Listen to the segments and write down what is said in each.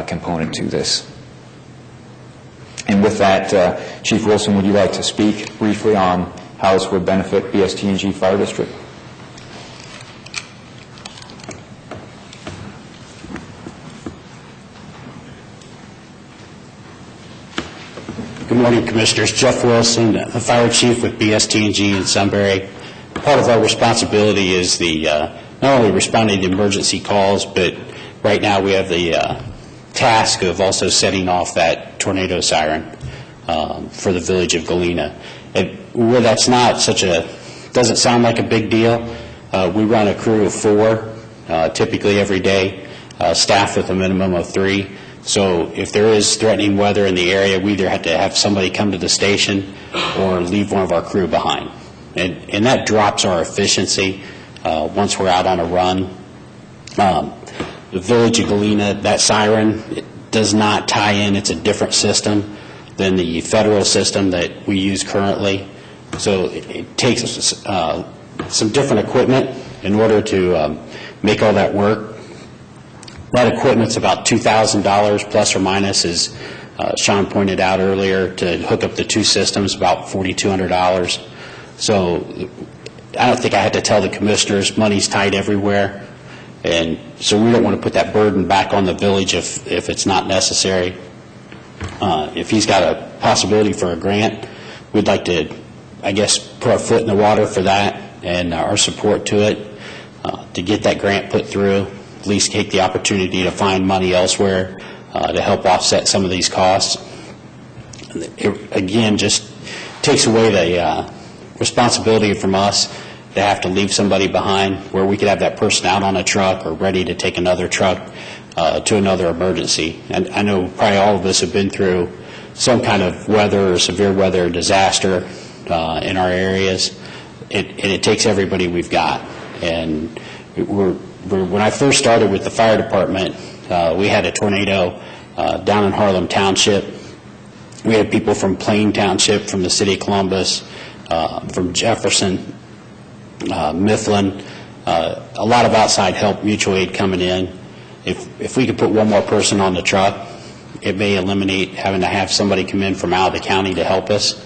component to this. And with that, Chief Wilson, would you like to speak briefly on how this would benefit BST&G Fire District? Good morning, Commissioners. Jeff Wilson, the Fire Chief with BST&G in Sunbury. Part of our responsibility is the not only responding to emergency calls, but right now we have the task of also setting off that tornado siren for the village of Galena. And where that's not doesn't sound like a big deal, we run a crew of 4 typically every day, staffed with a minimum of 3. So if there is threatening weather in the area, we either have to have somebody come to the station or leave one of our crew behind. And that drops our efficiency once we're out on a run. The village of Galena, that siren, it does not tie in. It's a different system than the federal system that we use currently. So it takes some different equipment in order to make all that work. That equipment's about $2,000 plus or minus, as Sean pointed out earlier, to hook up the 2 systems, about $4,200. So I don't think I had to tell the commissioners money's tight everywhere, and so we don't want to put that burden back on the village if it's not necessary. If he's got a possibility for a grant, we'd like to, I guess, put our foot in the water for that and our support to it to get that grant put through. At least take the opportunity to find money elsewhere to help offset some of these costs. It, again, just takes away the responsibility from us to have to leave somebody behind, where we could have that person out on a truck or ready to take another truck to another emergency. And I know probably all of us have been through some kind of weather or severe weather disaster in our areas, and it takes everybody we've got. And when I first started with the fire department, we had a tornado down in Harlem Township. We had people from Plain Township, from the city of Columbus, from Jefferson, Mifflin, a lot of outside help, mutual aid coming in. If we could put one more person on the truck, it may eliminate having to have somebody come in from out of the county to help us.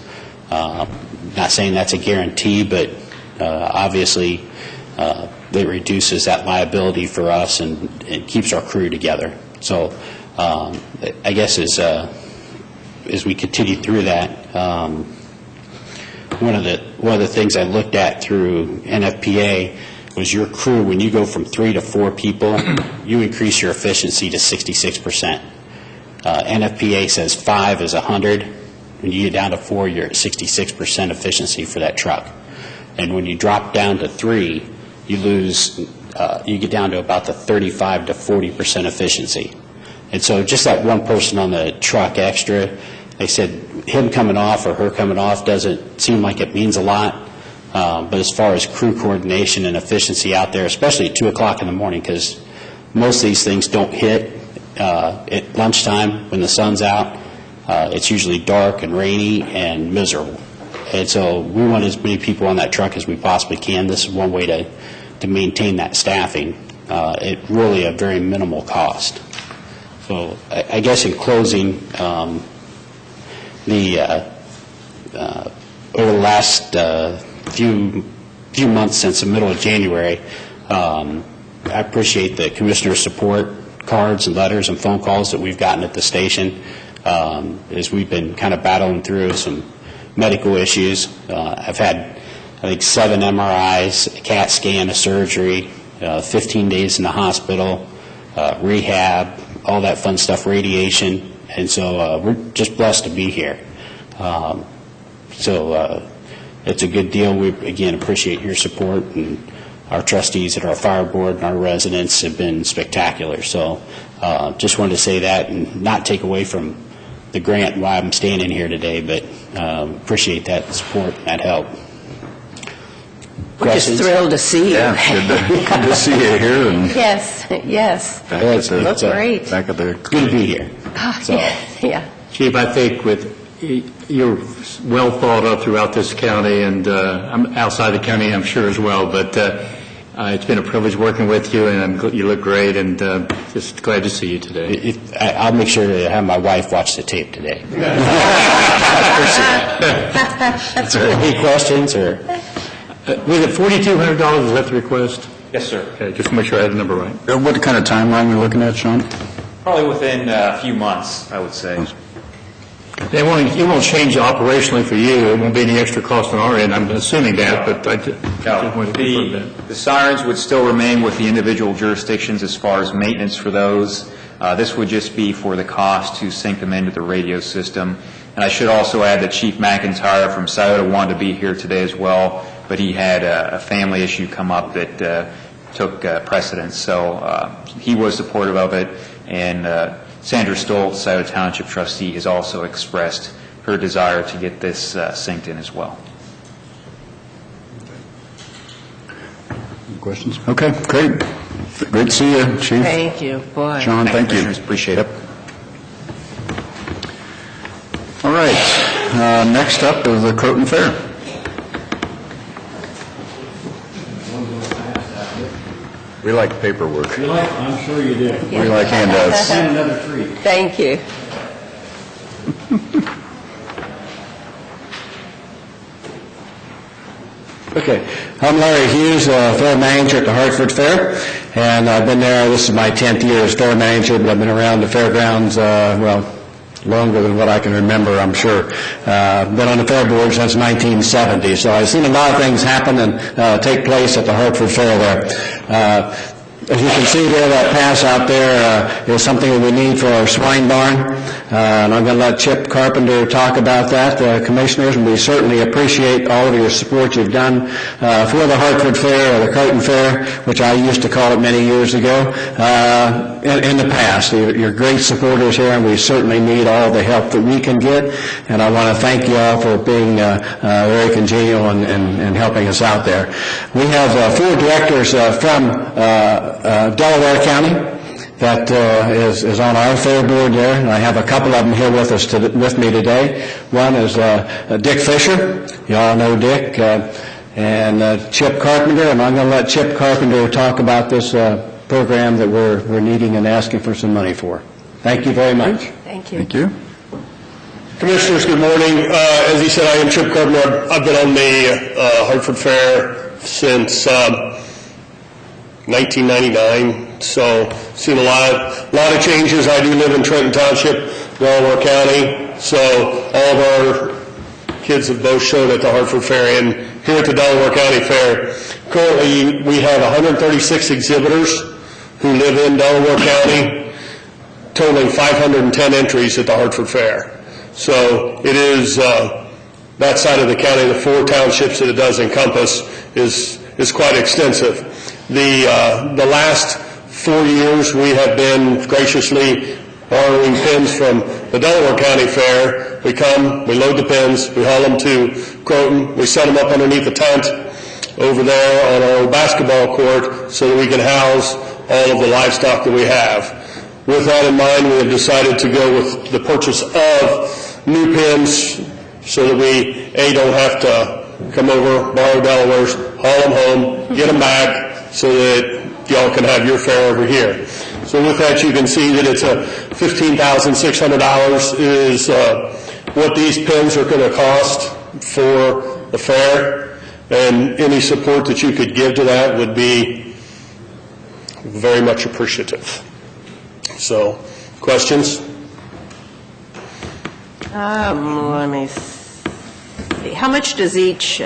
Not saying that's a guarantee, but obviously it reduces that liability for us and keeps our crew together. So I guess as we continue through that, one of the things I looked at through NFPA was your crew. When you go from 3 to 4 people, you increase your efficiency to 66%. NFPA says 5 is 100. When you get down to 4, you're at 66% efficiency for that truck. And when you drop down to 3, you lose, you get down to about the 35 to 40% efficiency. And so just that one person on the truck extra, they said him coming off or her coming off doesn't seem like it means a lot. But as far as crew coordination and efficiency out there, especially at 2 o'clock in the morning, because most of these things don't hit at lunchtime when the sun's out. It's usually dark and rainy and miserable. And so we want as many people on that truck as we possibly can. This is one way to maintain that staffing at really a very minimal cost. So I guess in closing, over the last few months since the middle of January, I appreciate the commissioner's support cards and letters and phone calls that we've gotten at the station as we've been kind of battling through some medical issues. I've had, I think, 7 MRIs, a CAT scan, a surgery, 15 days in the hospital, rehab, all that fun stuff, radiation, and so we're just blessed to be here. It's a good deal. We, again, appreciate your support, and our trustees at our fire board and our residents have been spectacular. So just wanted to say that and not take away from the grant why I'm standing here today, but appreciate that support and that help. We're just thrilled to see you. Yeah, good to see you here. And Yes, yes. that's great. Back at the Good to be here. So. Yeah. Chief, I think you're well thought of throughout this county, and I'm outside the county, I'm sure, as well, but It's been a privilege working with you, and you look great, and just glad to see you today. I'll make sure to have my wife watch the tape today. That's right. Any questions, or? Was it $4,200, is that the request? Yes, sir. Okay, just to make sure I had the number right. What kind of timeline are we looking at, Sean? Probably within a few months, I would say. It won't change operationally for you. It won't be any extra cost on our end. I'm assuming that, but I just wanted to confirm that. The sirens would still remain with the individual jurisdictions as far as maintenance for those. This would just be for the cost to sync them into the radio system. And I should also add that Chief McIntyre from Scioto wanted to be here today as well, but he had a family issue come up that took precedence. So he was supportive of it, and Sandra Stoltz, Scioto Township trustee, has also expressed her desire to get this synced in as well. Questions? Okay, great. Great to see you, Chief. Thank you, boy. Sean, thank you. Commissioners, appreciate it. All right, next up is the Croton Fair. We like paperwork. I'm sure you do. We like handouts. Another three. Thank you. Okay. I'm Larry Hughes, fair manager at the Hartford Fair, and I've been there, this is my 10th year as fair manager, but I've been around the fairgrounds, longer than what I can remember, I'm sure. Been on the fair board since 1970, so I've seen a lot of things happen and take place at the Hartford Fair there. As you can see there, that pass out there is something that we need for our swine barn, and I'm going to let Chip Carpenter talk about that, Commissioners, and we certainly appreciate all of your support you've done for the Hartford Fair, or the Croton Fair, which I used to call it many years ago, in the past. You're great supporters here, and we certainly need all the help that we can get, and I want to thank you all for being very congenial and helping us out there. We have 4 directors from Delaware County that is on our fair board there, and I have a couple of them here with us with me today. One is Dick Fisher. You all know Dick, and Chip Carpenter, and I'm going to let Chip Carpenter talk about this program that we're needing and asking for some money for. Thank you very much. Thank you. Thank you. Commissioners, good morning. As he said, I am Chip Carpenter. I've been on the Hartford Fair since 1999, so seen a lot of changes. I do live in Trenton Township, Delaware County, so all of our kids have both shown at the Hartford Fair and here at the Delaware County Fair. Currently, we have 136 exhibitors who live in Delaware County, totaling 510 entries at the Hartford Fair. So it is that side of the county, the 4 townships that it does encompass, is quite extensive. The last 4 years, we have been graciously borrowing pins from the Delaware County Fair. We come, we load the pins, we haul them to Croton, we set them up underneath the tent over there on our basketball court so that we can house all of the livestock that we have. With that in mind, we have decided to go with the purchase of new pins so that we, don't have to come over, borrow Delaware's, haul them home, get them back, so that y'all can have your fair over here. So with that, you can see that it's $15,600 is what these pins are going to cost for the fair, and any support that you could give to that would be very much appreciative. So, questions? Let me see. How much does each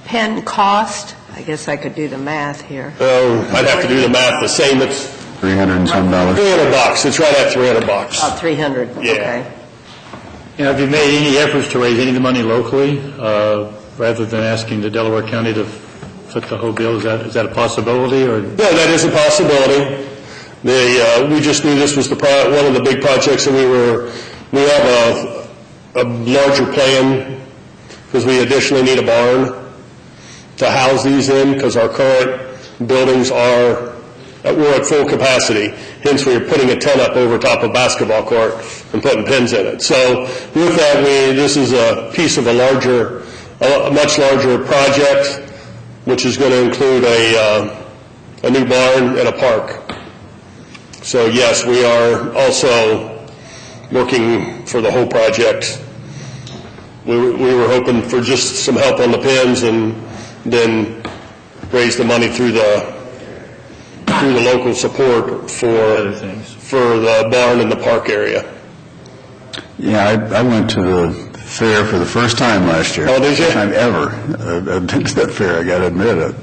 pen cost? I guess I could do the math here. I'd have to do the math the same. It's $300 and some dollars. $300. It's right at $300. About 300, Yeah. okay. Have you made any efforts to raise any of the money locally, rather than asking the Delaware County to foot the whole bill? Is that a possibility, or? No, that is a possibility. We just knew this was one of the big projects that we have a larger plan because we additionally need a barn to house these in because our current buildings we're at full capacity. Hence, we're putting a tent up over top of basketball court and putting pins in it. So with that, this is a piece of a much larger project which is going to include a new barn and a park. So yes, we are also working for the whole project. We were hoping for just some help on the pins and then raise the money through the local support for Other things. the barn and the park area. Yeah, I went to the fair for the first time last year. Oh, did you? First time ever. I've been to that fair, I got to admit. It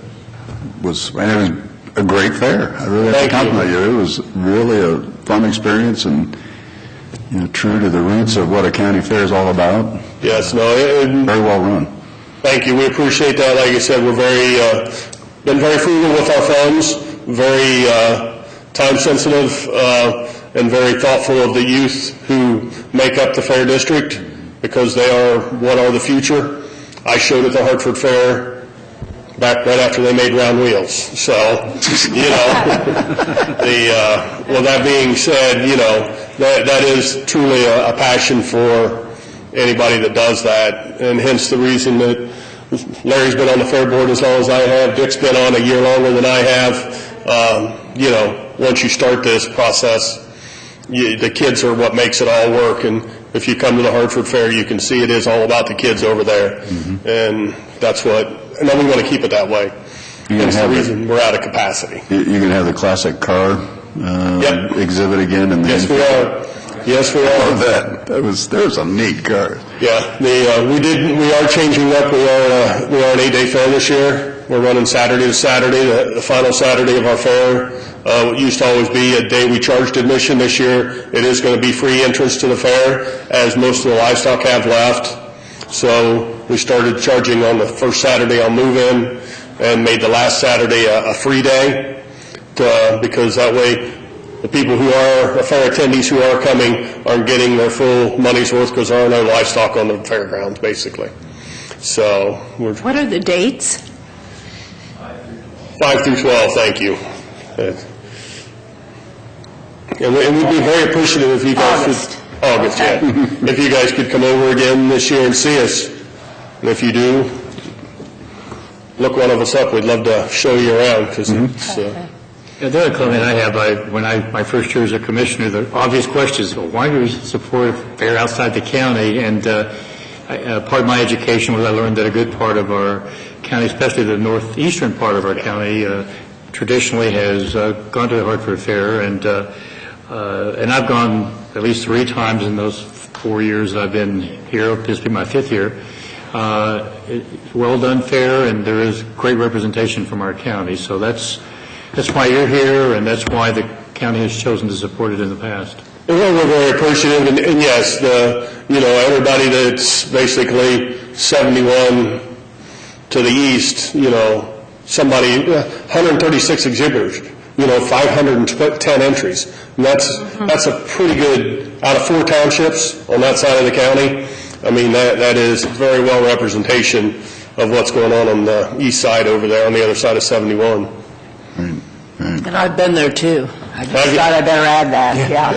was a great fair. I really have Thank to you. compliment you. It was really a fun experience and, true to the roots of what a county fair is all about. Yes, no, Very well run. thank you. We appreciate that. Like I said, we're been very frugal with our funds, very time sensitive, and very thoughtful of the youth who make up the fair district, because they are what are the future. I showed at the Hartford Fair back right after they made round wheels. So, well, that being said, that is truly a passion for anybody that does that, and hence the reason that Larry's been on the fair board as long as I have, Dick's been on a year longer than I have. Once you start this process, the kids are what makes it all work, and if you come to the Hartford Fair, you can see it is all about the kids over there, and that's and then we want to keep it that way. That's the reason we're out of capacity. You're going to have the classic car Yep. exhibit again? And Yes, we are. Yes, we Oh, are. that was some neat cars. Yeah, we are changing up. We are an 8-day fair this year. We're running Saturday to Saturday, the final Saturday of our fair. It used to always be a day we charged admission. This year, it is going to be free entrance to the fair, as most of the livestock have left. So we started charging on the first Saturday on move-in and made the last Saturday a free day, because that way the people who are fair attendees who are coming aren't getting their full money's worth, because there are no livestock on the fairgrounds, basically. So we're What are the dates? 5 through 12, thank you. And we'd be very appreciative if you guys August. could... August, yeah. If you guys could come over again this year and see us. And if you do, look one of us up. We'd love to show you around, because it's... Yeah, the other comment I have, my first year as a commissioner, the obvious question is, well, why do we support a fair outside the county? And part of my education was I learned that a good part of our county, especially the northeastern part of our county, traditionally has gone to the Hartford Fair, and I've gone at least 3 times in those 4 years that I've been here. This will be my 5th year. It's a well-done fair, and there is great representation from our county. So that's why you're here, and that's why the county has chosen to support it in the past. Well, we're very appreciative, and yes, everybody that's basically 71 to the east, 136 exhibitors, 510 entries. And that's a pretty good, out of 4 townships on that side of the county. I mean, that is very well representation of what's going on the east side over there, on the other side of 71. And I've been there, too. I just Have you? thought I'd better add that, yeah.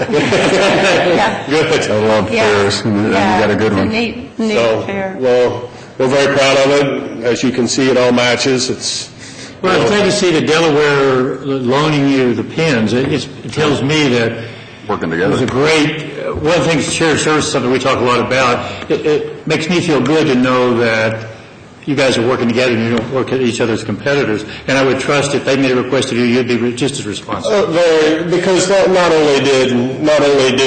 Yeah. Good. I love fairs, and you got a good one. Neat So, fair. well, we're very proud of it. As you can see, it all matches. Well, I'm glad to see that Delaware loaning you the pins. It tells me that Working it was a together. great, one of the things, shared service is something we talk a lot about. It makes me feel good to know that you guys are working together and you don't work at each other's competitors. And I would trust if they made a request of you, you'd be just as responsible. Because not only did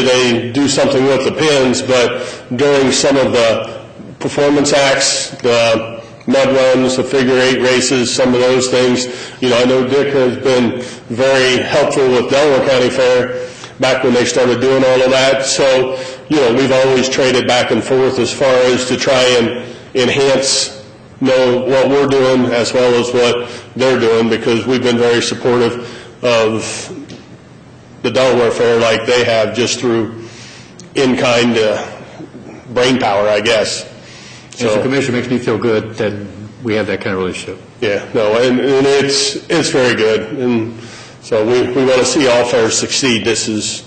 they do something with the pins, but during some of the performance acts, the mud runs, the figure 8 races, some of those things, I know Dick has been very helpful with Delaware County Fair back when they started doing all of that. So, we've always traded back and forth as far as to try and enhance what we're doing as well as what they're doing, because we've been very supportive of the Delaware Fair like they have, just through in-kind brain power, I guess. As a commissioner, it makes me feel good that we have that kind of relationship. Yeah, no, and it's very good, and so we want to see all fairs succeed. This is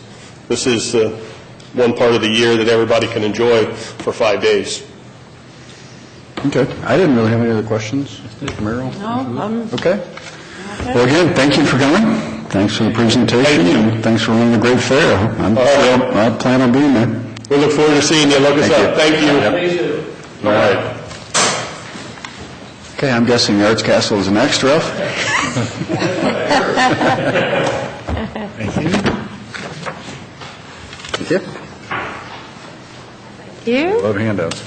the one part of the year that everybody can enjoy for 5 days. Okay. I didn't really have any other questions, Mr. Merrill. No, Okay. Well, again, thank you for coming. Thanks for the presentation, and thanks for running a great fair. I plan on being there. We look forward to seeing you. Look us Thank up. Thank you. All right. Okay, I'm guessing the Arts Castle is next, Ralph? Thank you. you. Love handouts.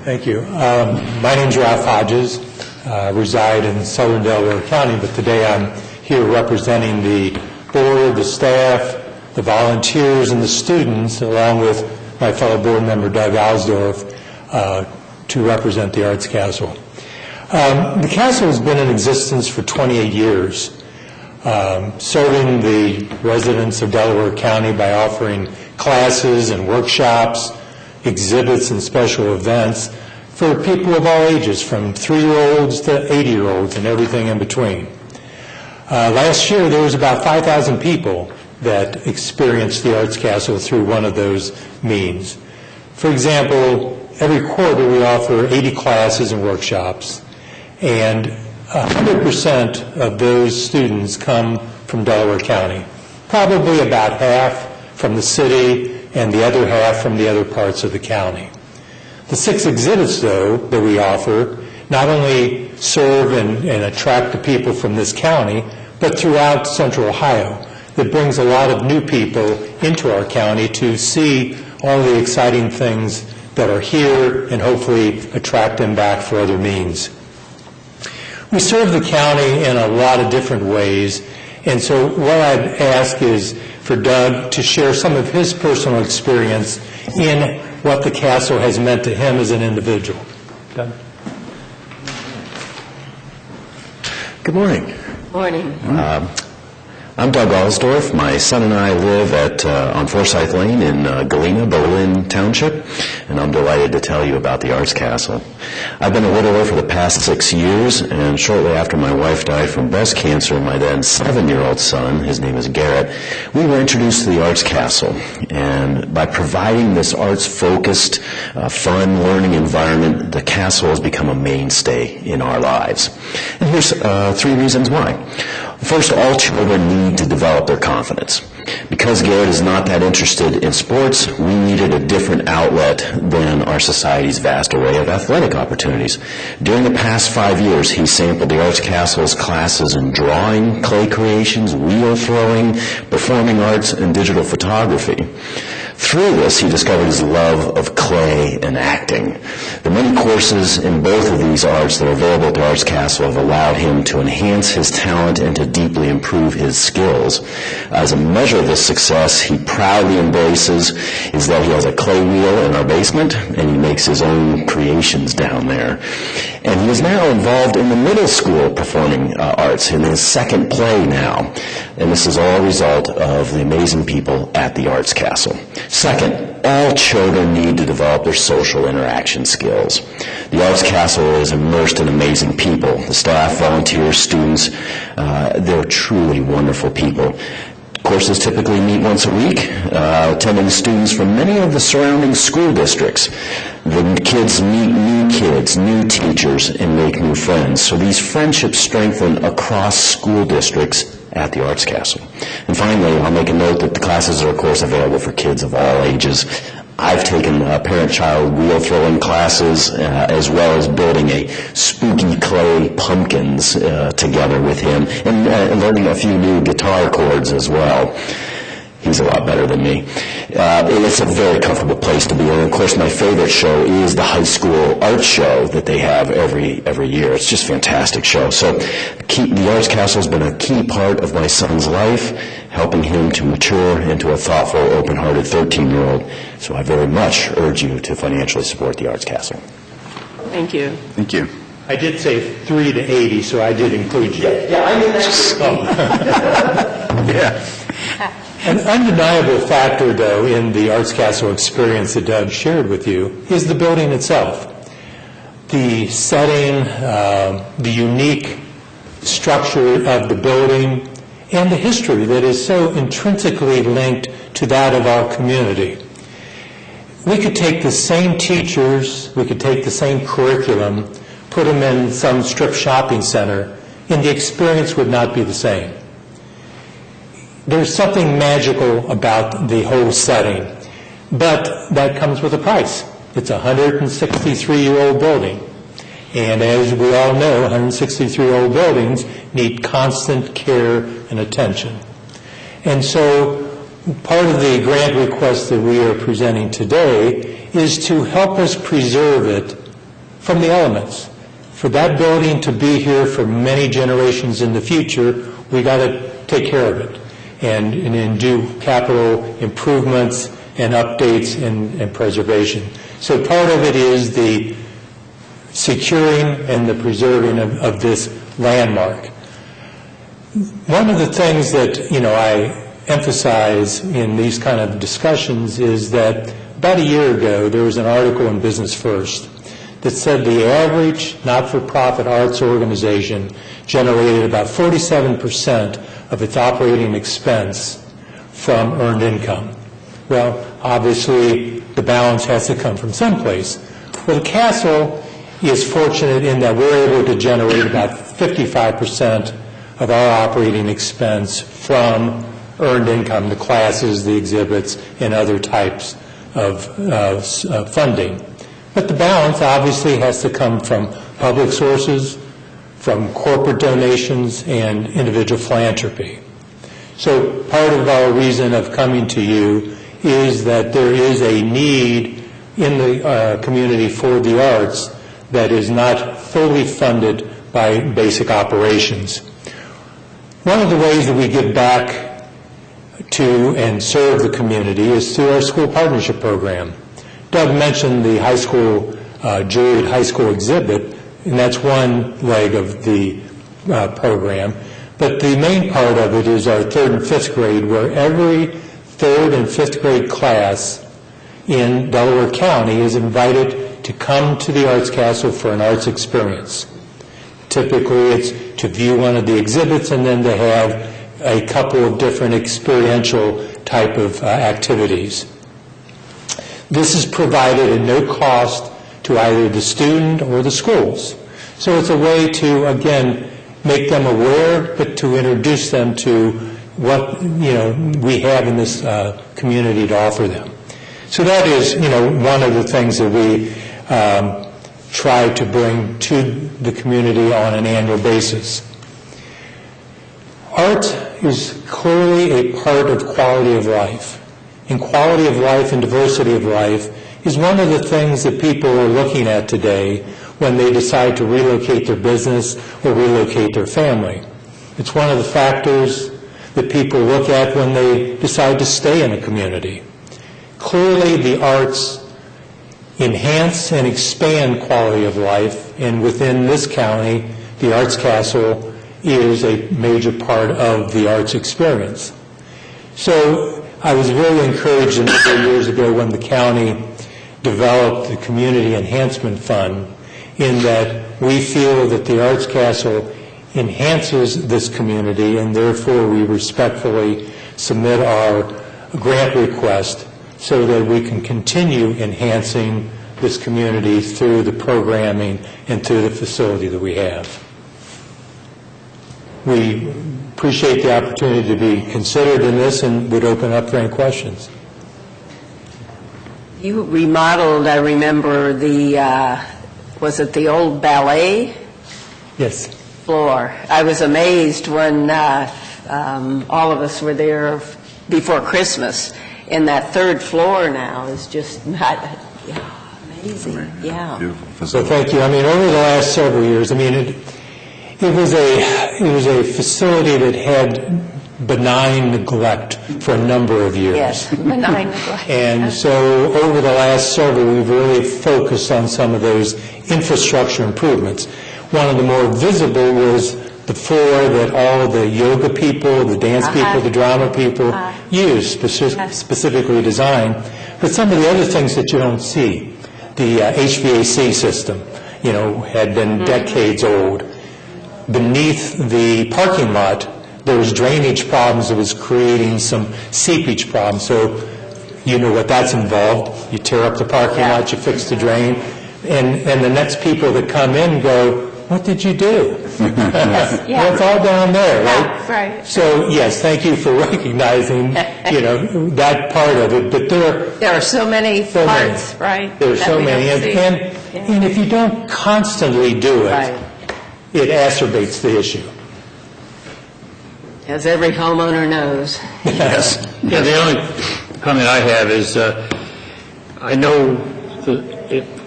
Thank you. My name's Ralph Hodges. I reside in southern Delaware County, but today I'm here representing the board, the staff, the volunteers, and the students, along with my fellow board member Doug Alsdorf, to represent the Arts Castle. The castle has been in existence for 28 years, serving the residents of Delaware County by offering classes and workshops, exhibits and special events for people of all ages, from 3-year-olds to 80-year-olds and everything in between. Last year, there was about 5,000 people that experienced the Arts Castle through one of those means. For example, every quarter we offer 80 classes and workshops, and 100% of those students come from Delaware County, probably about half from the city and the other half from the other parts of the county. The 6 exhibits, though, that we offer not only serve and attract the people from this county, but throughout Central Ohio. That brings a lot of new people into our county to see all the exciting things that are here and hopefully attract them back for other means. We serve the county in a lot of different ways, and so what I'd ask is for Doug to share some of his personal experience in what the castle has meant to him as an individual. Doug? Good morning. Morning. I'm Doug Alsdorf. My son and I live on Forsyth Lane in Galena, Berlin Township, and I'm delighted to tell you about the Arts Castle. I've been a widower for the past 6 years, and shortly after my wife died from breast cancer, my then 7-year-old son, his name is Garrett, we were introduced to the Arts Castle. And by providing this arts-focused, fun learning environment, the castle has become a mainstay in our lives. And here's 3 reasons why. First, all children need to develop their confidence. Because Garrett is not that interested in sports, we needed a different outlet than our society's vast array of athletic opportunities. During the past 5 years, he sampled the Arts Castle's classes in drawing, clay creations, wheel throwing, performing arts, and digital photography. Through this, he discovered his love of clay and acting. The many courses in both of these arts that are available at the Arts Castle have allowed him to enhance his talent and to deeply improve his skills. As a measure of this success, he proudly embraces is that he has a clay wheel in our basement, and he makes his own creations down there. And he is now involved in the middle school performing arts in his second play now. And this is all a result of the amazing people at the Arts Castle. Second, all children need to develop their social interaction skills. The Arts Castle is immersed in amazing people. The staff, volunteers, students, they're truly wonderful people. Courses typically meet once a week, attending students from many of the surrounding school districts. The kids meet new kids, new teachers, and make new friends. So these friendships strengthen across school districts at the Arts Castle. And finally, I'll make a note that the classes are, of course, available for kids of all ages. I've taken parent-child wheel-throwing classes, as well as building a spooky clay pumpkins together with him, and learning a few new guitar chords as well. He's a lot better than me. It's a very comfortable place to be, and of course my favorite show is the high school art show that they have every year. It's just a fantastic show. So the Arts Castle has been a key part of my son's life, helping him to mature into a thoughtful, open-hearted 13-year-old. So I very much urge you to financially support the Arts Castle. Thank you. Thank you. I did say 3 to 80, so I did include you. Yeah, I mean that's... Yeah. An undeniable factor, though, in the Arts Castle experience that Doug shared with you is the building itself. The setting, the unique structure of the building, and the history that is so intrinsically linked to that of our community. We could take the same teachers, we could take the same curriculum, put them in some strip shopping center, and the experience would not be the same. There's something magical about the whole setting, but that comes with a price. It's a 163-year-old building, and as we all know, 163-year-old buildings need constant care and attention. And so part of the grant request that we are presenting today is to help us preserve it from the elements. For that building to be here for many generations in the future, we got to take care of it and do capital improvements and updates and preservation. So part of it is the securing and the preserving of this landmark. One of the things that, I emphasize in these kind of discussions is that about a year ago, there was an article in Business First that said the average not-for-profit arts organization generated about 47% of its operating expense from earned income. Well, obviously, the balance has to come from someplace. Well, the Castle is fortunate in that we're able to generate about 55% of our operating expense from earned income, the classes, the exhibits, and other types of funding. But the balance obviously has to come from public sources, from corporate donations, and individual philanthropy. So part of our reason of coming to you is that there is a need in the community for the arts that is not fully funded by basic operations. One of the ways that we give back to and serve the community is through our school partnership program. Doug mentioned the high school, juried high school exhibit, and that's one leg of the program. But the main part of it is our 3rd and 5th grade, where every 3rd and 5th grade class in Delaware County is invited to come to the Arts Castle for an arts experience. Typically, it's to view one of the exhibits and then to have a couple of different experiential type of activities. This is provided at no cost to either the student or the schools. So it's a way to, again, make them aware, but to introduce them to what, we have in this community to offer them. So that is, one of the things that we try to bring to the community on an annual basis. Art is clearly a part of quality of life. And quality of life and diversity of life is one of the things that people are looking at today when they decide to relocate their business or relocate their family. It's one of the factors that people look at when they decide to stay in a community. Clearly, the arts enhance and expand quality of life, and within this county, the Arts Castle is a major part of the arts experience. So I was very encouraged a number of years ago when the county developed the Community Enhancement Fund, in that we feel that the Arts Castle enhances this community, and therefore we respectfully submit our grant request so that we can continue enhancing this community through the programming and through the facility that we have. We appreciate the opportunity to be considered in this and would open up for any questions. You remodeled, I remember, was it the old ballet Yes. floor? I was amazed when all of us were there before Christmas, and that 3rd floor now is just not, amazing, yeah. So thank you. Over the last several years, it was a facility that had benign neglect for a number of years. Yes, benign neglect. And so over the last several, we've really focused on some of those infrastructure improvements. One of the more visible was the floor that all the yoga people, the dance people, the drama people use, specifically designed. But some of the other things that you don't see, the HVAC system, had been decades old. Beneath the parking lot, there was drainage problems that was creating some seepage problems. So you know what that's involved. You tear up the parking lot, you fix the drain, and the next people that come in go, what did you do? Well, it's all down there, right? Right. So, yes, thank you for recognizing, that part of it, but There are so many parts, right? There are that so we many, don't see. and if you don't constantly do it, Right. it exacerbates the issue. As every homeowner knows. Yes. Yeah, the only comment I have is, I know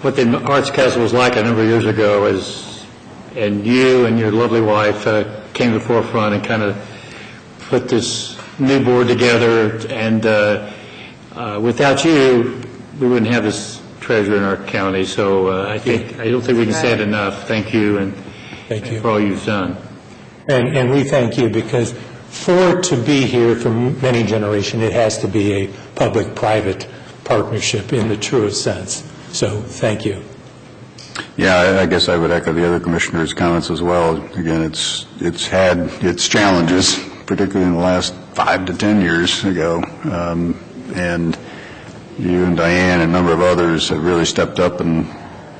what the Arts Council was like a number of years ago, and you and your lovely wife came to the forefront and kind of put this new board together, and without you, we wouldn't have this treasure in our county, so I don't think we can say it enough. Thank you, and Thank you. for all you've done. And we thank you, because for it to be here for many generations, it has to be a public-private partnership in the truest sense. So, thank you. Yeah, I guess I would echo the other commissioners' comments as well. Again, it's had its challenges, particularly in the last 5 to 10 years ago. And you and Diane and a number of others have really stepped up and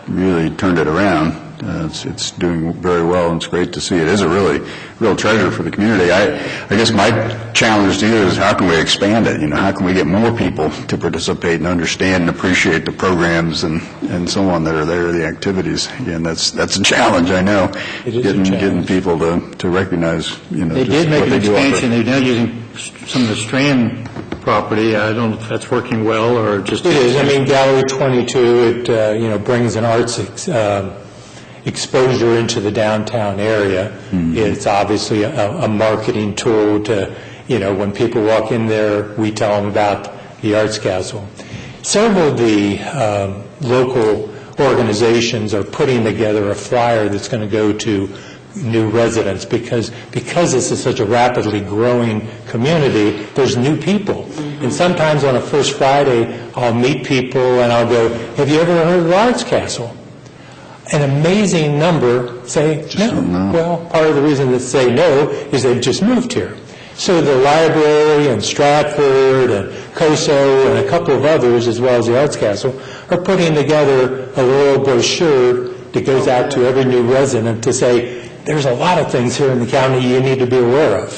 really turned it around. It's doing very well, and it's great to see. It is a real treasure for the community. I guess my challenge to you is, how can we expand it? How can we get more people to participate and understand and appreciate the programs and so on that are there, the activities? Again, that's a challenge, I know. It is a challenge. Getting people to recognize, They just did make what an they do offer. expansion. They're now using some of the Strand property. I don't know if that's working well or just... It is. I mean, Gallery 22, it brings an arts exposure into the downtown area. It's obviously a marketing tool to, when people walk in there, we tell them about the Arts Castle. Several of the local organizations are putting together a flyer that's going to go to new residents, because this is such a rapidly growing community, there's new people. And sometimes on a first Friday, I'll meet people and I'll go, have you ever heard of the Arts Castle? An amazing number say no. Well, part of the reason they say no is they've just moved here. So the library and Stratford and COSO and a couple of others, as well as the Arts Castle, are putting together a little brochure that goes out to every new resident to say, there's a lot of things here in the county you need to be aware of.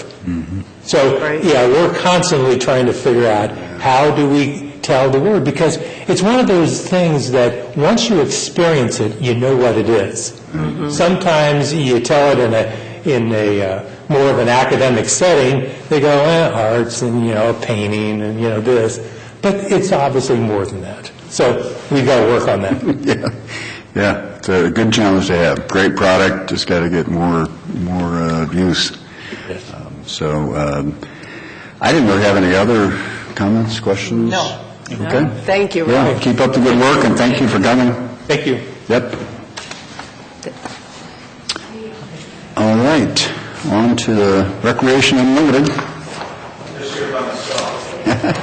So, yeah, we're constantly trying to figure out how do we tell the word, because it's one of those things that once you experience it, you know what it is. Sometimes you tell it in a more of an academic setting, they go, arts and, painting and, this. But it's obviously more than that. So we've got to work on that. Yeah, it's a good challenge to have. Great product, just got to get more use. So I didn't really have any other comments, questions? No. Okay. Thank you, Yeah, Rob. keep up the good work, and thank you for coming. Thank you. Yep. All right, on to the Recreation Unlimited. All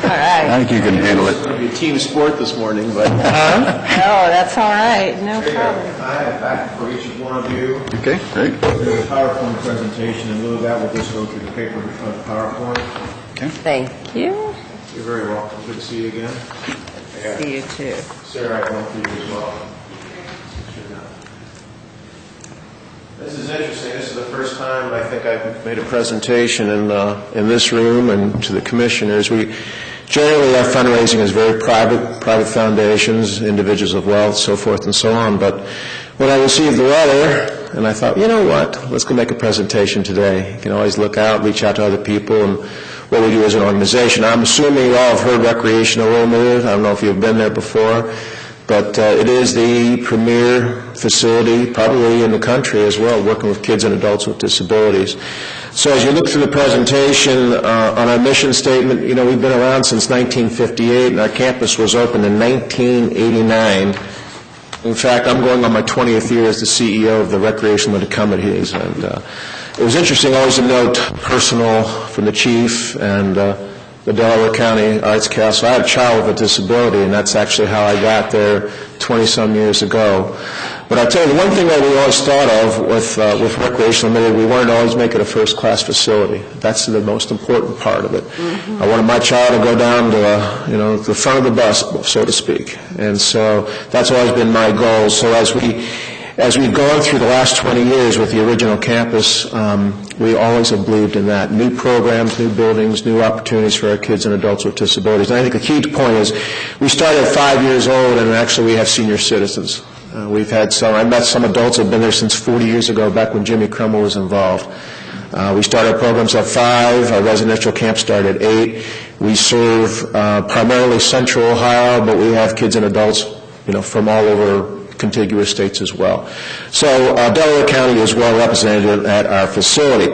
right. I think you can handle it. It's going to be a team sport this morning, but No, that's all right. No problem. I have a packet for each of one of you. Okay, great. There's a PowerPoint presentation. In lieu of that, we'll just go through the paper of PowerPoint. Thank you. You're very welcome. Good to see you again. See you too. Sarah, I want for you as well. This is interesting. This is the first time I think I've made a presentation in this room and to the commissioners. Generally, our fundraising is very private foundations, individuals of wealth, so forth and so on. But when I received the letter, and I thought, you know what, let's go make a presentation today. You can always look out, reach out to other people, and what we do as an organization. I'm assuming you all have heard Recreation Unlimited. I don't know if you've been there before, but it is the premier facility, probably in the country as well, working with kids and adults with disabilities. So as you look through the presentation on our mission statement, we've been around since 1958, and our campus was opened in 1989. In fact, I'm going on my 20th year as the CEO of the Recreation Unlimited Committees, and it was interesting always to note personal from the chief and the Delaware County Arts Council. I had a child with a disability, and that's actually how I got there 20-some years ago. But I'll tell you, the one thing that we always thought of with Recreation Limited, we wanted to always make it a first-class facility. That's the most important part of it. I wanted my child to go down to, the front of the bus, so to speak. And so that's always been my goal. So as we've gone through the last 20 years with the original campus, we always have believed in that. New programs, new buildings, new opportunities for our kids and adults with disabilities. And I think a key point is we started at 5 years old, and actually we have senior citizens. We've had I met some adults who have been there since 40 years ago, back when Jimmy Crummell was involved. We started programs at 5. Our residential camp started at 8. We serve primarily Central Ohio, but we have kids and adults, from all over contiguous states as well. So Delaware County is well represented at our facility.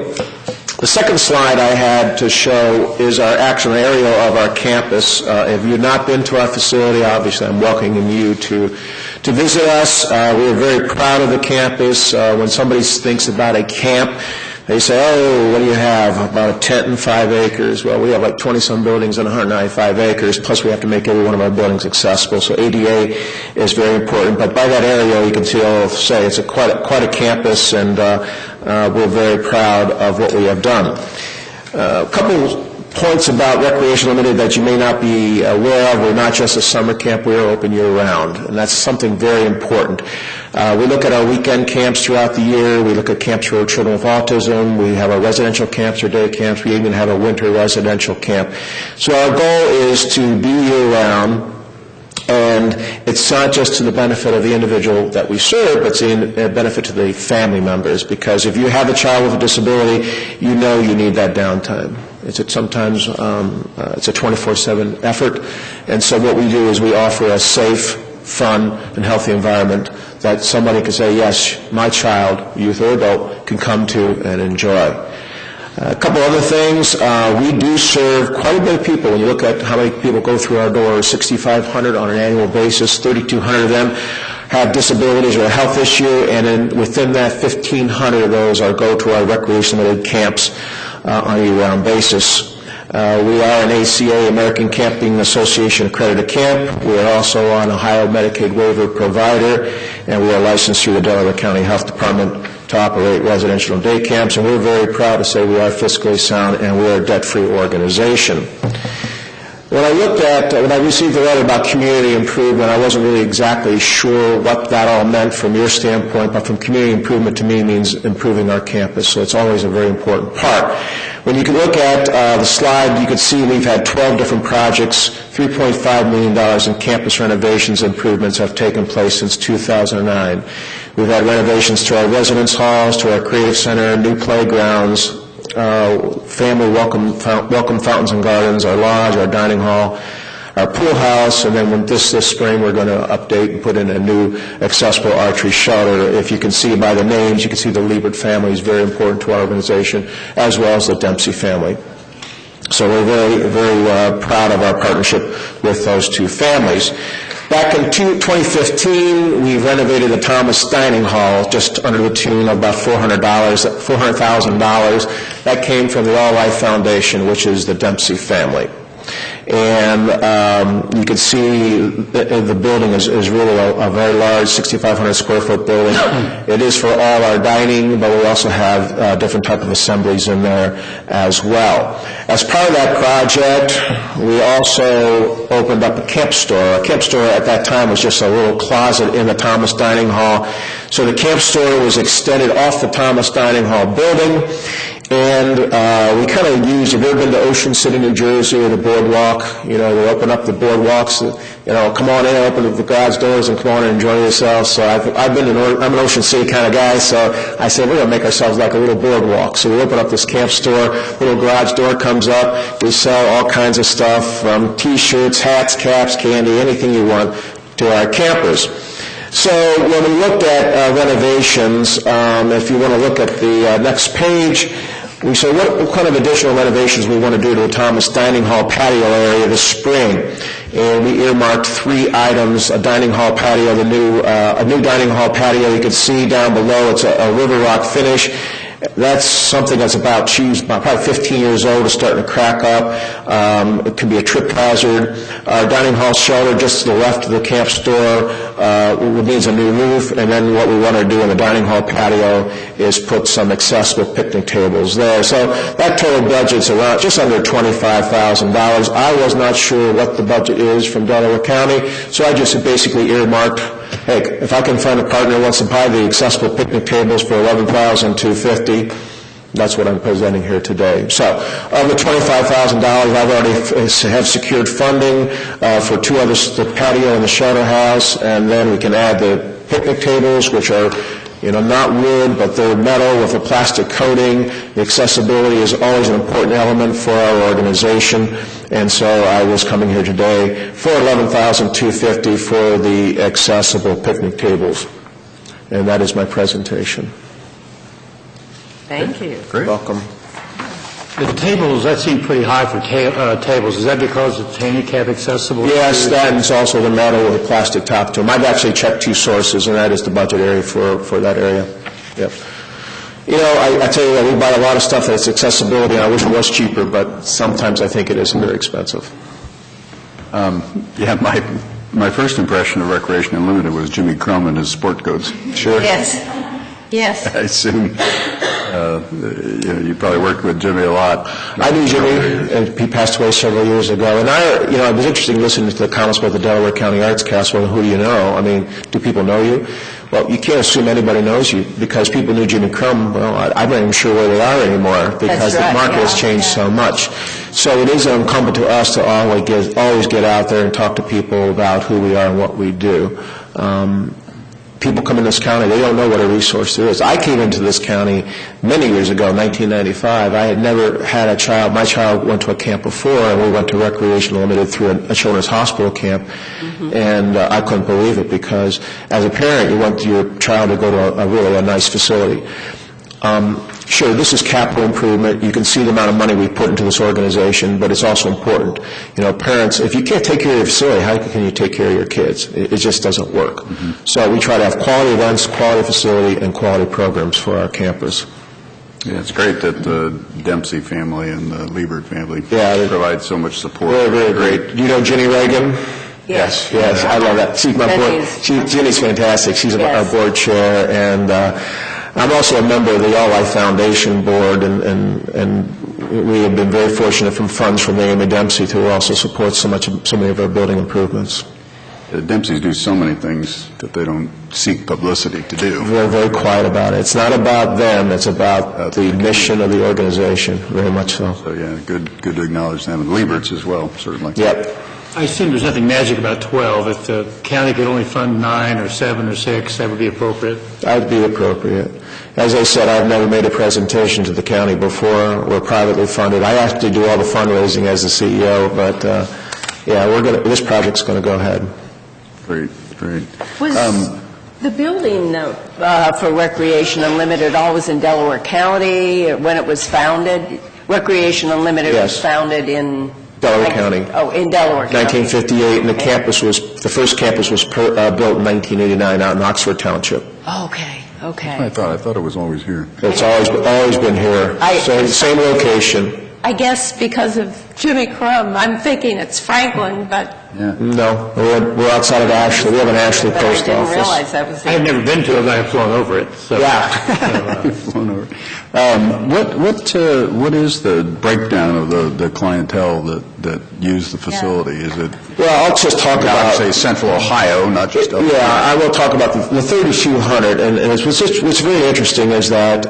The second slide I had to show is our actual area of our campus. If you've not been to our facility, obviously I'm welcoming you to visit us. We're very proud of the campus. When somebody thinks about a camp, they say, oh, what do you have? About a tent and 5 acres. Well, we have like 20-some buildings and 195 acres, plus we have to make every one of our buildings accessible. So ADA is very important. But by that area, you can say it's quite a campus, and we're very proud of what we have done. A couple points about Recreation Limited that you may not be aware of. We're not just a summer camp, we're open year-round, and that's something very important. We look at our weekend camps throughout the year. We look at camps for children with autism. We have our residential camps or day camps. We even have a winter residential camp. So our goal is to be year-round, and it's not just to the benefit of the individual that we serve, but it's a benefit to the family members, because if you have a child with a disability, you know you need that downtime. Sometimes it's a 24/7 effort, and so what we do is we offer a safe, fun, and healthy environment that somebody can say, yes, my child, youth or adult, can come to and enjoy. A couple other things. We do serve quite a bit of people. When you look at how many people go through our doors, 6,500 on an annual basis, 3,200 of them have disabilities or a health issue, and then within that, 1,500 of those go to our recreation-limited camps on a year-round basis. We are an ACA, American Camping Association accredited camp. We are also an Ohio Medicaid waiver provider, and we are licensed through the Delaware County Health Department to operate residential and day camps, and we're very proud to say we are fiscally sound and we are a debt-free organization. When I received the letter about community improvement, I wasn't really exactly sure what that all meant from your standpoint, but from community improvement to me means improving our campus, so it's always a very important part. When you can look at the slide, you can see we've had 12 different projects. $3.5 million in campus renovations and improvements have taken place since 2009. We've had renovations to our residence halls, to our creative center, new playgrounds, family welcome fountains and gardens, our lodge, our dining hall, our pool house, and then this spring we're going to update and put in a new accessible archery shelter. If you can see by the names, you can see the Liebert family is very important to our organization, as well as the Dempsey family. So we're very, very proud of our partnership with those two families. Back in 2015, we renovated the Thomas Dining Hall just under the tune of about $400,000. That came from the All Life Foundation, which is the Dempsey family. And you can see the building is really a very large 6,500 square foot building. It is for all our dining, but we also have different type of assemblies in there as well. As part of that project, we also opened up a camp store. A camp store at that time was just a little closet in the Thomas Dining Hall. So the camp store was extended off the Thomas Dining Hall building. And we kind of used, if you've ever been to Ocean City, New Jersey, or the boardwalk, we open up the boardwalks, come on in, open up the garage doors and come on and enjoy yourselves. So I'm an Ocean City kind of guy, so I said, we're going to make ourselves like a little boardwalk. So we open up this camp store, little garage door comes up, we sell all kinds of stuff, from T-shirts, hats, caps, candy, anything you want to our campers. So when we looked at renovations, if you want to look at the next page, we said what kind of additional renovations we want to do to the Thomas Dining Hall patio area this spring. And we earmarked 3 items: a dining hall patio, a new dining hall patio. You can see down below it's a river rock finish. That's something that's about, probably 15 years old, is starting to crack up. It can be a trip hazard. Our dining hall shelter just to the left of the camp store needs a new roof, and then what we want to do in the dining hall patio is put some accessible picnic tables there. So that total budget's around just under $25,000. I was not sure what the budget is from Delaware County, so I just basically earmarked, hey, if I can find a partner who wants to buy the accessible picnic tables for $11,250, that's what I'm presenting here today. So, of the $25,000, I've already have secured funding for two others, the patio and the shelter house, and then we can add the picnic tables, which are, not wood, but they're metal with a plastic coating. The accessibility is always an important element for our organization, and so I was coming here today for $11,250 for the accessible picnic tables, and that is my presentation. Thank you. Great. Welcome. The tables, that seemed pretty high for tables. Is that because it's handicap accessible? Yes, that is also the metal with a plastic top to them. I've actually checked two sources, and that is the budget area for that area. Yep. I tell you that we buy a lot of stuff that's accessibility, and I wish it was cheaper, but sometimes I think it is very expensive. Yeah, my first impression of Recreation Unlimited was Jimmy Crum and his sport coats. Sure. Yes. Yes. I assume you probably worked with Jimmy a lot. I knew Jimmy, and he passed away several years ago. And it was interesting listening to the comments about the Delaware County Arts Council. Who do you know? I mean, do people know you? Well, you can't assume anybody knows you, because people knew Jimmy Crum. Well, I'm not even sure where they are anymore, because That's right, the market has changed so much. So it is incumbent to us to always get out there and talk to people about who we are and what we do. People come in this county, they don't know what a resource there is. I came into this county many years ago, 1995. I had never had a child. My child went to a camp before, and we went to Recreation Limited through a children's hospital camp, and I couldn't believe it, because as a parent, you want your child to go to a really nice facility. Sure, this is capital improvement. You can see the amount of money we put into this organization, but it's also important. Parents, if you can't take care of your facility, how can you take care of your kids? It just doesn't work. So we try to have quality events, quality facility, and quality programs for our campus. Yeah, it's great that the Dempsey family and the Liebert family provide so much support. Very, very great. Do you know Jenny Reagan? Yes. Yes, I love that. She's my board. Jenny's fantastic. She's our board chair, and I'm also a member of the All Life Foundation board, and we have been very fortunate from funds from Amy Dempsey to also support so many of our building improvements. The Dempseys do so many things that they don't seek publicity to do. We're very quiet about it. It's not about them, it's about the mission of the organization, very much so. So, yeah, good to acknowledge them. And Lieberts as well, certainly. Yep. I assume there's nothing magic about 12. If the county could only fund 9 or 7 or 6, that would be appropriate. That would be appropriate. As I said, I've never made a presentation to the county before. We're privately funded. I actually do all the fundraising as the CEO, but this project's going to go ahead. Great. Was the building for Recreation Unlimited always in Delaware County when it was founded? Recreation Unlimited was founded in Delaware County. Oh, in Delaware County. 1958, and the first campus was built in 1989 out in Oxford Township. Okay. I thought it was always here. It's always been here. Same location. I guess because of Jimmy Crum, I'm thinking it's Franklin, but... Yeah. No, we're outside of Ashley. We have an Ashley post I didn't office. realize that was... I have never been to it, but I have flown over it. So. Yeah. Flown over. What is the breakdown of the clientele that use the facility? Is it? Well, I'll just talk about... say Central Ohio, not just... Yeah, I will talk about the 3,200, and what's very interesting is that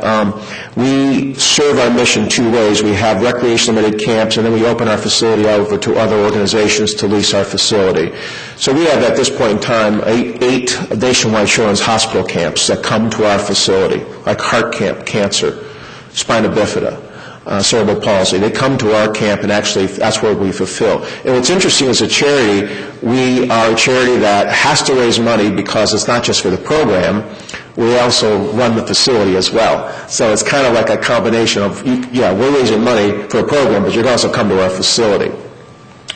we serve our mission two ways. We have Recreation Limited camps, and then we open our facility over to other organizations to lease our facility. So we have, at this point in time, eight nationwide children's hospital camps that come to our facility, like heart camp, cancer, spina bifida, cerebral palsy. They come to our camp, and actually that's where we fulfill. And what's interesting is a charity, we are a charity that has to raise money because it's not just for the program, we also run the facility as well. So it's kind of like a combination of, we're raising money for a program, but you can also come to our facility.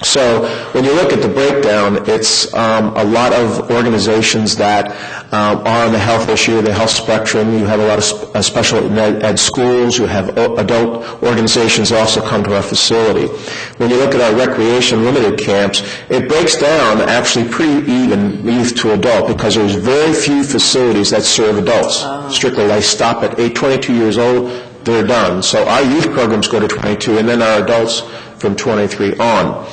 So when you look at the breakdown, it's a lot of organizations that are on the health issue, the health spectrum. You have a lot of special ed schools. You have adult organizations that also come to our facility. When you look at our recreation limited camps, it breaks down actually pretty even youth to adult because there's very few facilities that serve adults. Strictly, they stop at 22 years old, they're done. So our youth programs go to 22, and then our adults from 23 on.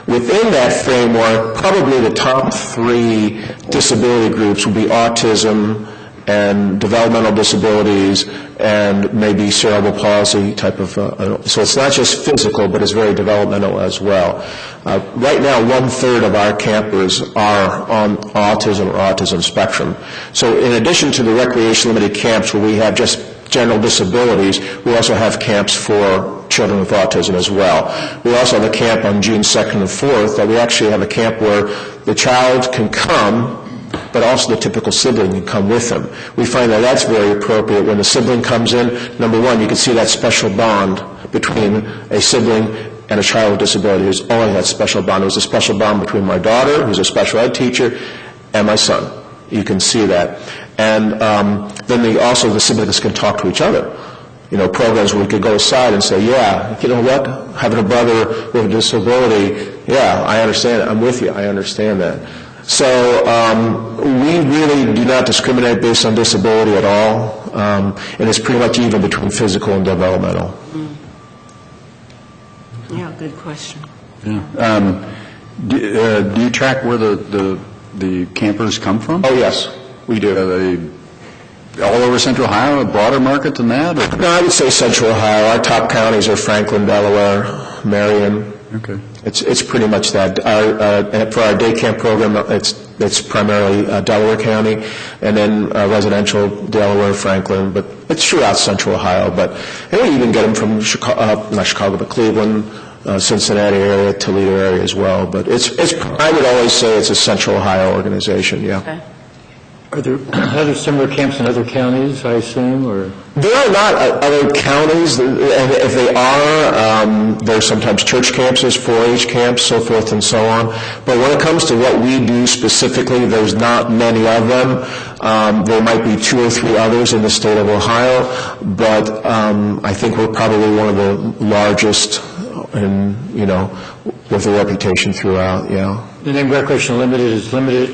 Within that framework, probably the top 3 disability groups would be autism and developmental disabilities and maybe cerebral palsy type of, so it's not just physical, but it's very developmental as well. Right now, 1/3 of our campers are on autism or autism spectrum. So in addition to the recreation limited camps where we have just general disabilities, we also have camps for children with autism as well. We also have a camp on June 2nd and 4th that we actually have a camp where the child can come, but also the typical sibling can come with them. We find that that's very appropriate. When the sibling comes in, number one, you can see that special bond between a sibling and a child with disability. There's always that special bond. There's a special bond between my daughter, who's a special ed teacher, and my son. You can see that. And then also the siblings can talk to each other. You know, programs where we could go aside and say, yeah, you know what, having a brother with a disability, yeah, I understand it. I'm with you. I understand that. So we really do not discriminate based on disability at all, and it's pretty much even between physical and developmental. Yeah, good question. Do you track where the campers come from? Oh, yes, we do. Are they all over Central Ohio, a broader market than that? Or? No, I would say Central Ohio. Our top counties are Franklin, Delaware, Marion. Okay. It's pretty much that. For our day camp program, it's primarily Delaware County, and then residential Delaware, Franklin, but it's throughout Central Ohio. But and we even get them from not Chicago, but Cleveland, Cincinnati area, Toledo area as well. But it's I would always say it's a Central Ohio organization. Yeah. Okay. Are there other similar camps in other counties, I assume, or? There are not other counties, and if they are, there's sometimes church campuses, 4-H camps, so forth and so on. But when it comes to what we do specifically, there's not many of them. There might be 2 or 3 others in the state of Ohio, but I think we're probably one of the largest, and with a reputation throughout. Yeah. The name Recreation Limited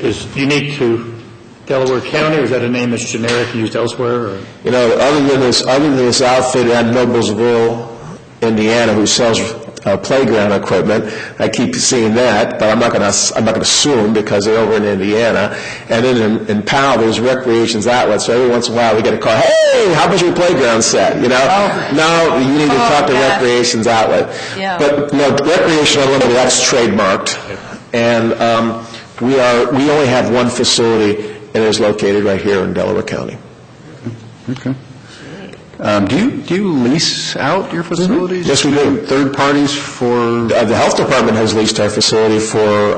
is unique to Delaware County, or is that a name that's generic and used elsewhere? Or? Other than this outfit at Noblesville, Indiana, who sells playground equipment, I keep seeing that, but I'm not going to assume because they're over in Indiana. And then in Powell, there's Recreations Outlet. So every once in a while, we get a call. Hey, how about your playground set? No, you need to talk to Recreations Outlet. Yeah. But no, Recreation Unlimited, that's trademarked, and we only have one facility. And it is located right here in Delaware County. Okay. Do you lease out your facilities? Yes, we do. Third parties for? The health department has leased our facility for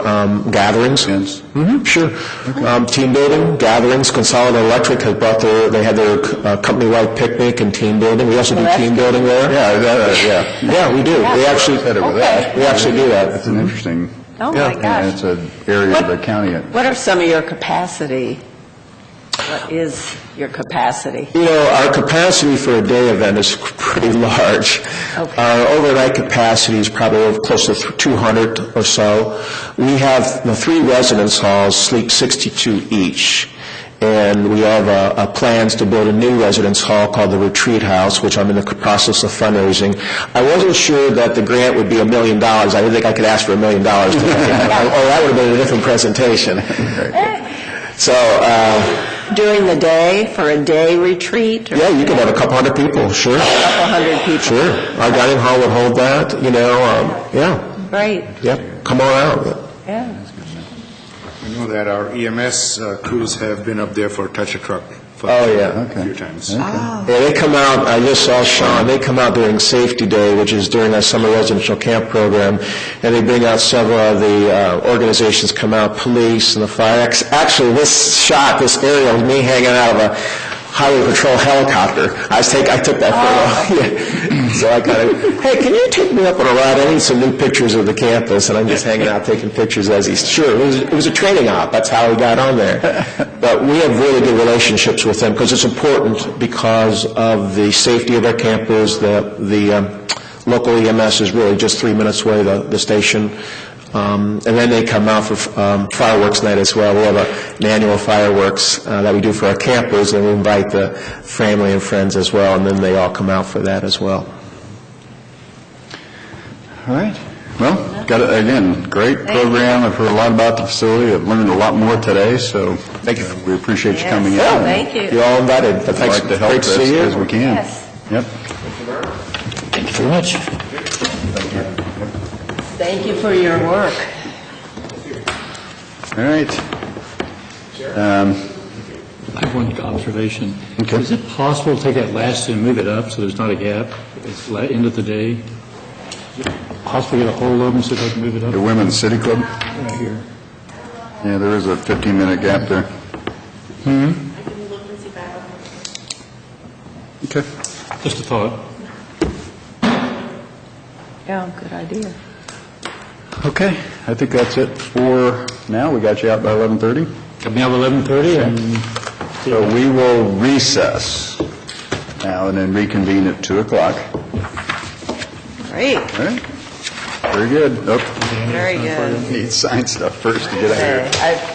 gatherings. Yes. Sure. Okay. Team building, gatherings. Consolidated Electric has brought they had their company-wide picnic and team building. We also do team building there. Yeah, Yeah, we do. Yeah. We actually Okay. We actually do that. That's an interesting. Oh, my gosh. It's an area of the county. What are some of your capacity? What is your capacity? Our capacity for a day event is pretty large. Okay. Our overnight capacity is probably close to 200 or so. We have the 3 residence halls sleep 62 each. And we have plans to build a new residence hall called the Retreat House, which I'm in the process of fundraising. I wasn't sure that the grant would be $1 million. I didn't think I could ask for $1 million. That would have been a different presentation. So, During the day, for a day retreat? Or yeah, you could have a couple hundred people, sure. a couple hundred people? Sure. Our dining hall would hold that, yeah. Great, Yep, come on out. yeah. I know that our EMS crews have been up there for Touch a Truck for Oh, a few times. Yeah, they come out, I just saw Sean, they come out during Safety Day, which is during our summer residential camp program, and they bring out several of the organizations come out, police and the fire. Actually, this area was me hanging out of a highway patrol helicopter. I took that photo. Yeah. So I kind of, hey, can you take me up on a ride? I need some new pictures of the campus, and I'm just hanging out taking pictures as he's, sure, it was a training op, that's how he got on there. But we have really good relationships with them, because it's important because of the safety of our campers. The local EMS is really just 3 minutes away, the station. And then they come out for fireworks night as well. We have an annual fireworks that we do for our campers, and we invite the family and friends as well, and then they all come out for that as well. All right. Well, got it, again, great program. I've heard a lot about the facility. I've learned a lot more today, so thank you. We appreciate you coming in. Yes. Thank you. You're all invited. We'd Thanks. like to help Great to see you. as we can. Yes. Yep. Thank you very much. Thank you for your work. All right. I have one observation. Okay. Is it possible to take that last and move it up so there's not a gap? It's the end of the day. Is it possible to get a hold of them so they can move it up? The Women's City Club? Right here. Yeah, there is a 15-minute gap there. Okay. Just a thought. Yeah, good idea. Okay, I think that's it for now. We got you out by 11:30. Got me out at 11:30 and So we will recess now and then reconvene at 2 o'clock. Great, All right? Very good. Oh, very good. need to sign stuff first to get out of here. Okay,